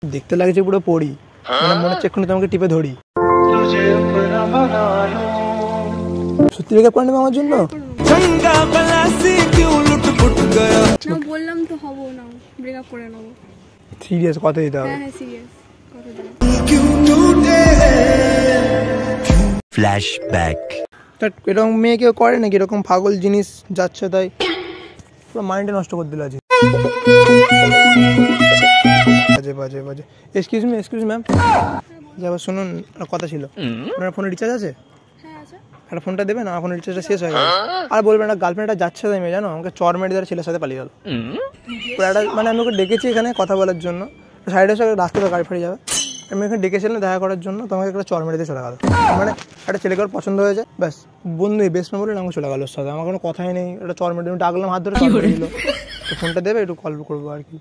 দেখতে লাগছে পুরো পড়ি, মানে মনে হচ্ছে এক্ষুনি তোমাকে টিপে ধরি। সত্যি ব্রেকআপ করে নেবে আমার জন্য? বললাম তো হবো না, ব্রেকআপ করে নেবো। সিরিয়াস কথা দিতে হবে। হ্যাঁ সিরিয়াস কথা দাও। ফ্ল্যাশব্যাক। এরকম মেয়ে কেউ করে নাকি? এরকম পাগল জিনিস যাচ্ছে তাই পুরো মাইন্ডে নষ্ট করে দিল আজকে। বাজে বাজে বাজে। এক্সকিউজ মি ম্যাম, যাবার শুনুন, কথা ছিল। আপনার ফোনে রিচার্জ আছে? হ্যাঁ আছে। একটা ফোনটা দেবেন, আমার ফোনের রিচার্জটা শেষ হয়ে গেছে। আর বলবেন না, গার্লফ্রেন্ডটা যাচ্ছে তাই মেয়ে, জানো আমাকে চর মেরে দেওয়ার ছেলের সাথে পালিয়ে গেল। মানে আমি ওকে ডেকেছি এখানে কথা বলার জন্য, সাইডে এসে রাস্তাতে গাড়ি ফাড়ি যাবে, আমি এখানে ডেকেছিলাম দেখা করার জন্য, তোমাকে একটা চর মেরে দিয়ে চলে গেল। মানে একটা ছেলেকে ওর পছন্দ হয়েছে, ব্যাস বন্ধু বেস্ট ফ্রেন্ড বলে আমাকে চলে গেল ওর সাথে, আমার কোনো কথাই নেই। একটা চর মেরে ডাকলাম, হাত ধরে চর মেরে দিল। তো ফোনটা দেবে, একটু কল করবো আর কি।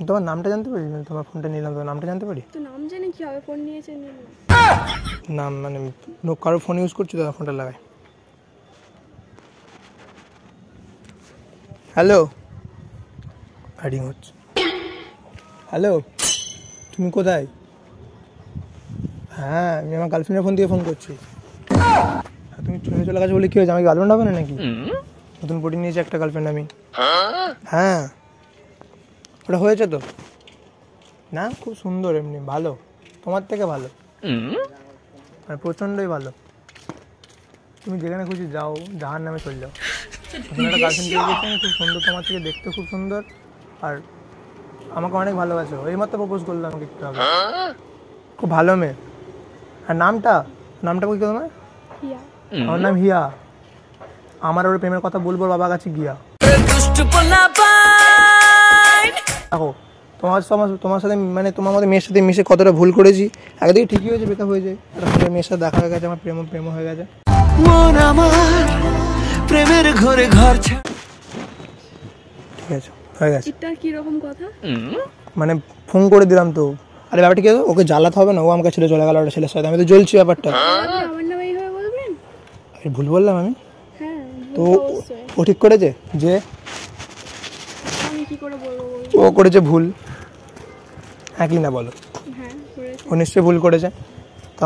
তোমার নামটা জানতে পারি? তোমার ফোনটা নিলাম, তোমার নামটা জানতে পারি? তো নাম জেনে কি হবে, ফোন নিয়েছে নিলাম। নাম মানে কারো ফোন ইউজ করছি, তোমার ফোনটা লাগাই। হ্যালো, রিং হচ্ছে। হ্যালো, তুমি কোথায়? হ্যাঁ, আমি আমার গার্লফ্রেন্ডের ফোন দিয়ে ফোন করছি। তুমি চলে গেছো বলে কি হয়েছে? আমি গার্লফ্রেন্ড হবে না নাকি? নতুন পটি নিয়েছি একটা গার্লফ্রেন্ড আমি। হ্যাঁ, ওটা হয়েছে তো না? খুব সুন্দর, এমনি ভালো, তোমার থেকে ভালো, মানে প্রচণ্ডই ভালো। তুমি যেখানে খুশি যাও, যাহার নামে চলে যাও। একটা গার্লফ্রেন্ড পেয়ে গেছি আমি, খুব সুন্দর, তোমার থেকে দেখতে খুব সুন্দর, আর আমাকে অনেক ভালোবাসো। এইমাত্র প্রপোজ করলো আমাকে একটু আগে। খুব ভালো মেয়ে। আর নামটা কি তোমার? হিয়া। আমার নাম হিয়া। আমার ওর প্রেমের কথা বলবো বাবার কাছে গিয়া। দেখো তোমার সাথে মানে তোমার মধ্যে মেয়ের সাথে মিশে কতটা ভুল করেছি। একদিকে ঠিকই হয়েছে, ব্রেকআপ হয়েছে, একটা মেয়ের সাথে দেখা হয়ে গেছে, আমার প্রেম হয়ে গেছে। প্রেমের ঘরে ঘর, ঠিক আছে, হয়ে গেছে। এটা কি রকম কথা? মানে ফোন করে দিলাম তো। আরে ব্যাপারটা কি, ওকে জ্বালাতে হবে না, ও আমাকে ছেড়ে চলে গেল ওটা ছেলের সাথে, আমি তো জ্বলছি ব্যাপারটা। আমার নাম এইভাবে বলবেন? আরে ভুল বললাম আমি? হ্যাঁ তো ও ঠিক করেছে যে আমি কি করে বলবো? ও করেছে ভুল, হ্যাঁ কি না বলো? হ্যাঁ করেছে। ও নিশ্চয়ই ভুল করেছে। তো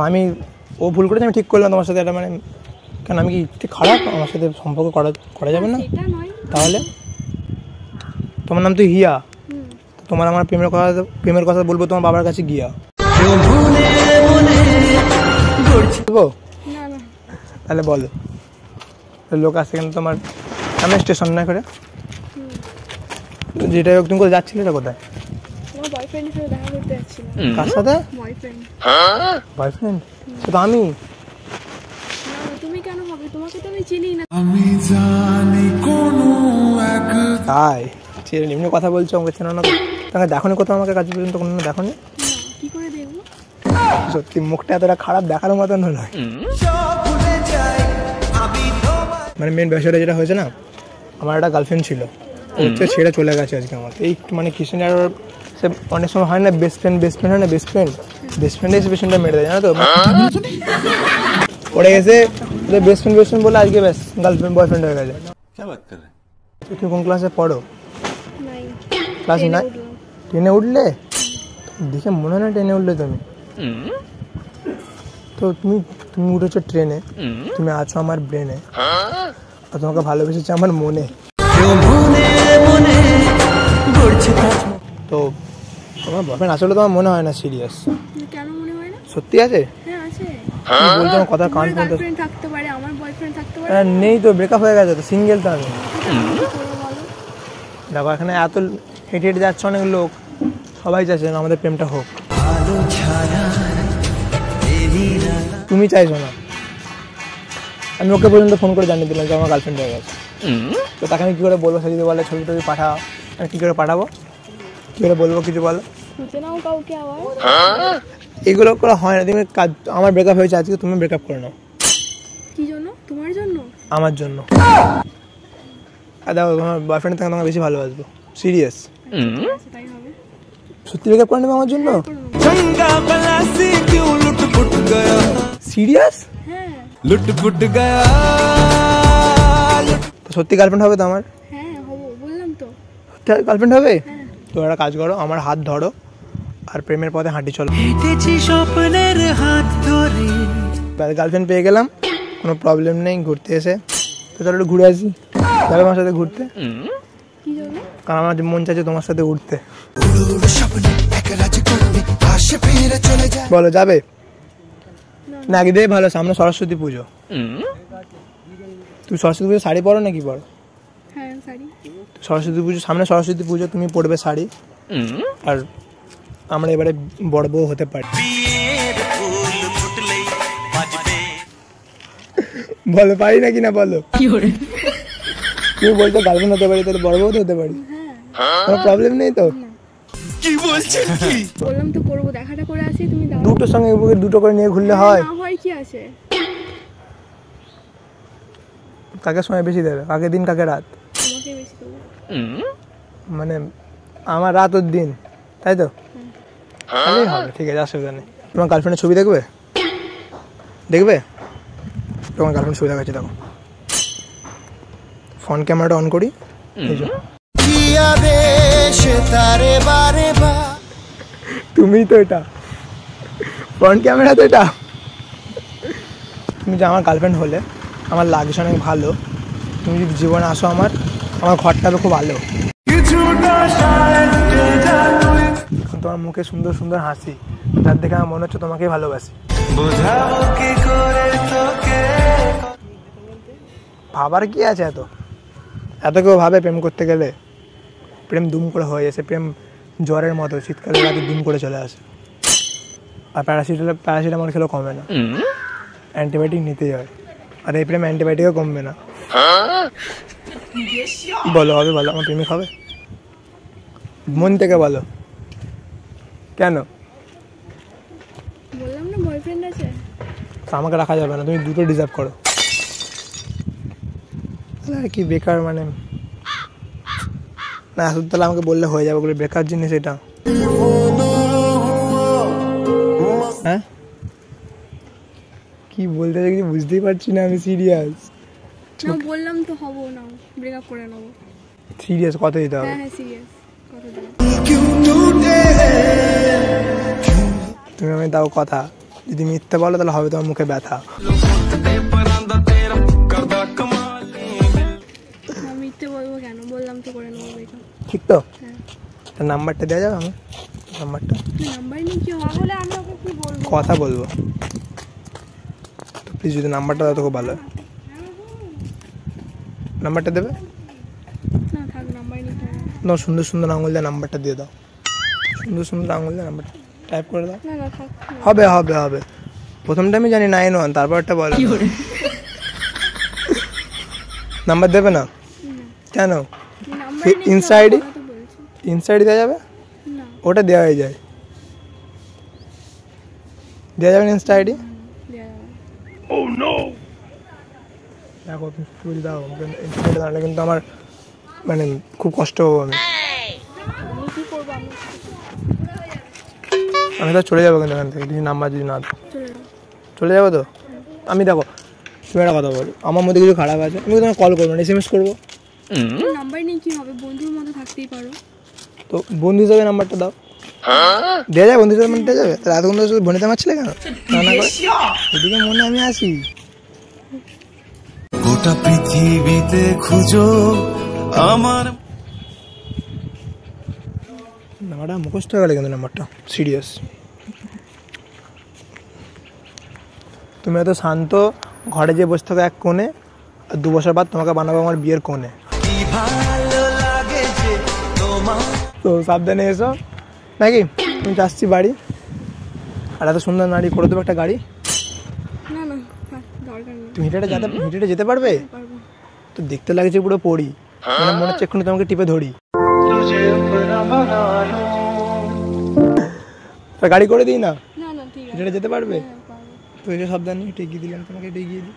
ও ভুল করেছে, আমি ঠিক করলাম তোমার সাথে এটা, মানে কেন আমি কি ঠিক খারাপ? আমার সাথে সম্পর্ক করা যাবে না? সেটা নয়। তাহলে তোমার নাম তো হিয়া, তোমার আমার প্রেমের কথা বলবো তোমার বাবার কাছে গিয়া। না না, তাহলে বলো, লোক আসছে কেন তোমার সামনে স্টেশন না করে? যেটা তুমি কোথায় যাচ্ছিলে, এটা কোথায়? আমার বয়ফ্রেন্ডের সাথে দেখা করতে যাচ্ছিলাম। কার সাথে? বয়ফ্রেন্ড? তো আমি না, তুমি কেন হবে? তোমাকে তো আমি চিনি না। তাই এমনি কথা বলছো, আমাকে চেনো না? তোমাকে দেখোনি কোথাও, আমাকে কাজ পর্যন্ত কোনো দেখোনি? কি করে দেখবো? সত্যি মুখটা এতটা খারাপ দেখার মতন নয়। মানে মেন বিষয়টা যেটা হয়েছে না, আমার একটা গার্লফ্রেন্ড ছিল, হচ্ছে ছেড়ে চলে গেছে আজকে আমার। এই মানে কৃষ্ণ আর সে অনেক সময় হয় না, বেস্ট ফ্রেন্ড হয় না, বেস্ট ফ্রেন্ডে এসে পেশেন্টটা মেরে দেয়, জানো তো? পড়ে গেছে বেস্ট ফ্রেন্ড বলে আজকে ব্যাস গার্লফ্রেন্ড বয়ফ্রেন্ড হয়ে গেছে। তুমি কোন ক্লাসে পড়ো? ক্লাস 9? 10-এ উঠলে? দেখে মনে হয় না 10-এ উঠলে তুমি। তো তুমি উঠেছো ট্রেনে, তুমি আছো আমার ব্রেনে, আর তোমাকে ভালোবেসেছে আমার মনে। তো তোমার বয়ফ্রেন্ড আসলে তোমার মনে হয় না? সিরিয়াস? কেন মনে হয় না? সত্যি আছে? হ্যাঁ আছে। বলছো আমার কথা কান পর্যন্ত থাকতে পারে, আমার বয়ফ্রেন্ড থাকতে পারে। নেই তো, ব্রেকআপ হয়ে গেছে তো, সিঙ্গেল তো আমি। দেখো এখানে এত হেঁটে যাচ্ছে অনেক লোক, সবাই চাইছে আমাদের প্রেমটা হোক, তুমি চাইছো না। আমি ওকে পর্যন্ত ফোন করে জানিয়ে দিলাম যে আমার গার্লফ্রেন্ড হয়ে গেছে। তো তাকে আমি কী করে বলবো? সে যদি বলে ছবি টবি পাঠাও, আমি কী করে পাঠাবো? কী করে বলবো কিছু বলো? এগুলো করে হয় না। তুমি আমার ব্রেকআপ হয়েছে আজকে, তুমি ব্রেকআপ করে নাও। কি জন্য? তোমার জন্য? আমার জন্য। আর দেখো তোমার বয়ফ্রেন্ড থেকে তোমাকে বেশি ভালোবাসবো, সিরিয়াস। সত্যি ব্রেকআপ করে নেবে আমার জন্য? সিরিয়াস? হ্যাঁ। লুটপুট গয়া সত্যি গার্লফ্রেন্ড হবে তো আমার? হ্যাঁ হবো, বললাম তো। গার্লফ্রেন্ড হবে? হ্যাঁ। তো একটা কাজ করো, আমার হাত ধরো আর প্রেমের পথে হাঁটি চলো। গার্লফ্রেন্ড পেয়ে গেলাম, কোনো প্রবলেম নেই, ঘুরতে এসে। তো চলো একটু ঘুরে আসি, যাবে আমার সাথে ঘুরতে? কি জন্য? কারণ আমার মন চাইছে তোমার সাথে ঘুরতে। বলো যাবে না? আগে দিয়ে ভালো, সামনে সরস্বতী পুজো। তুমি সরস্বতী পুজো শাড়ি পরো নাকি পরো? হ্যাঁ শাড়ি। সরস্বতী পুজো সামনে, সরস্বতী পুজো তুমি পরবে শাড়ি, আর আমরা এবারে বড় বউ হতে পারি। বলো পারি নাকি না বলো? তুমি বলছো গার্লফ্রেন্ড হতে পারি, তাহলে বড় বউ তো হতে পারি, কোনো প্রবলেম নেই তো? কি বলছেন? কি বললাম তো করবো, দেখাটা করে আসি, তুমি দাও। দুটোর সঙ্গে দুটো করে নিয়ে ঘুরলে হয়? না হয় কি আছে? কাকে সময় বেশি দেবে, কাকে দিন কাকে রাত? তোমাকে বেশি দেবো। মানে আমার রাত ওর দিন, তাই তো? তাহলেই হবে, ঠিক আছে, অসুবিধা নেই। তোমার গার্লফ্রেন্ডের ছবি দেখবে? দেখবে? তোমার গার্লফ্রেন্ড ছবি দেখাচ্ছি, দেখো। ফ্রন্ট ক্যামেরাটা অন করি, এই যে। তুমি তো এটা ফ্রন্ট ক্যামেরা, তো এটা তুমি যে আমার গার্লফ্রেন্ড হলে আমার লাগছে অনেক ভালো। তুমি যদি জীবনে আসো আমার ঘরটা হবে খুব ভালো। তোমার মুখে সুন্দর সুন্দর হাসি, যার দেখে আমার মনে হচ্ছে তোমাকেই ভালোবাসি। ভাবার কি আছে? এত কেউ ভাবে প্রেম করতে গেলে? প্রেম দুম করে হয়ে আসে, প্রেম জ্বরের মতো, শীতকালে রাতে দুম করে চলে আসে। আর প্যারাসিটামল খেলেও কমে না, অ্যান্টিবায়োটিক নিতেই হয়। আর এই প্রেম অ্যান্টিবায়োটিকও কমবে না। বলো হবে? বলো আমার প্রেমিক হবে? মন থেকে বলো। কেন? বললাম না বয়ফ্রেন্ড আছে। আমাকে রাখা যাবে না, তুমি দুটো ডিজার্ভ করো। আর কি বেকার, মানে না আসলে তাহলে আমাকে বললে হয়ে যাবে, বলে বেকার জিনিস এটা। হ্যাঁ কি বলতে চাই কিছু বুঝতেই পারছি না, আমি সিরিয়াস। না বললাম তো হবো না, ব্রেকআপ করে নেবো। সিরিয়াস কথা দিতে হবে। হ্যাঁ হ্যাঁ সিরিয়াস কথা দেবো। তুমি আমি দাও কথা, যদি মিথ্যে বলো তাহলে হবে তোমার মুখে ব্যথা। মিথ্যে বলবো কেন? বললাম তো করে নেবো ব্রেকআপ। ঠিক তো? হ্যাঁ। তার নাম্বারটা দেওয়া যাবে আমার? নাম্বারটা নাম্বার নেই কি হবে? আমি ওকে কি বলবো? কথা বলবো তো প্লিজ, যদি নাম্বারটা দাও তো খুব ভালো। নাম্বারটা দেবে না থাক, নাম্বার নিতে হবে না? সুন্দর সুন্দর আঙুল দিয়ে নাম্বারটা দিয়ে দাও, সুন্দর সুন্দর আঙুল দিয়ে নাম্বারটা টাইপ করে দাও। না না থাক। হবে হবে হবে, প্রথমটা আমি জানি 9-1, তারপরটা বলো। নাম্বার দেবে না কেন? ইনসাইড দেওয়া যাবে? ওটা দেওয়া হয়ে যায়, দেওয়া যাবে না ইনস্টা আইডি? দেখো তুমি স্টোরি দাও আমাকে, ইনস্টাগ্রামে দাঁড়ালে কিন্তু আমার মানে খুব কষ্ট হবো। আমি তো চলে যাবো কিন্তু এখান থেকে, কিছু নাম্বার যদি না দাও। চলে যাবো তো? আমি দেখো তুমি একটা কথা বলো, আমার মধ্যে কিছু খারাপ আছে, আমি তোমাকে কল করবো না, SMS করবো। নাম্বার নেই কি হবে? বন্ধুর মতো থাকতেই পারো তো বন্ধু হিসাবে নাম্বারটা দাও। দেওয়া যায়? বন্ধু হিসাবে দেওয়া যাবে? তাহলে এতক্ষণ তো শুধু বনিতে মারছিলে কেন? এদিকে মনে আমি আসি। গোটা পৃথিবীতে খুঁজো আমার নাম্বারটা, মুখস্থ হয়ে গেলে কিন্তু নাম্বারটা, সিরিয়াস। তুমি এত শান্ত, ঘরে যে বসে থাকো এক কোণে, আর 2 বছর বাদ তোমাকে বানাবো আমার বিয়ের কোণে। তো সাবধানে এসো নাকি? তুমি যাচ্ছি বাড়ি, আর এত সুন্দর নারী করে দেবো একটা গাড়ি। না না দরকার নেই। তুমি হেঁটে যেতে পারবে? তো দেখতে লাগছে পুরো পড়ি, মনে হচ্ছে এক্ষুনি তোমাকে টিপে ধরি। গাড়ি করে দিই না? না না ঠিক আছে। হেঁটে যেতে পারবে? হ্যাঁ, পারবো। তো এটা সাবধানে হেঁটে গিয়ে দিলাম তোমাকে, হেঁটে গিয়ে দিই।